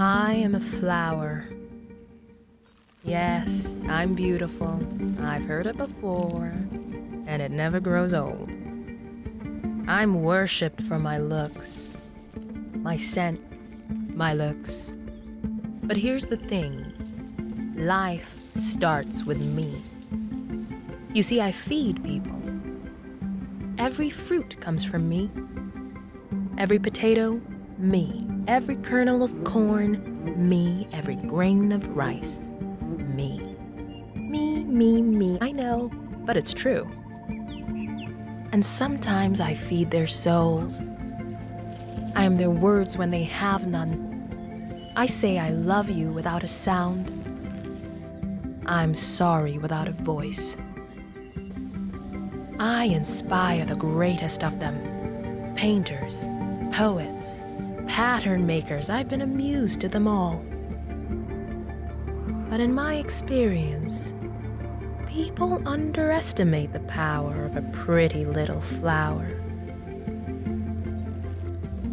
I am a flower. Yes, I'm beautiful. I've heard it before, and it never grows old. I'm worshipped for my looks, my scent, my looks. But here's the thing. Life starts with me. You see, I feed people. Every fruit comes from me. Every potato, me. Every kernel of corn, me. Every grain of rice, me. Me. I know, but it's true. And sometimes I feed their souls. I am their words when they have none. I say I love you without a sound. I'm sorry without a voice. I inspire the greatest of them. Painters, poets, pattern makers. I've been amused to them all. But in my experience, people underestimate the power of a pretty little flower.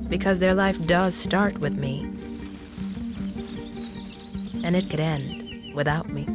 Because their life does start with me. And it could end without me.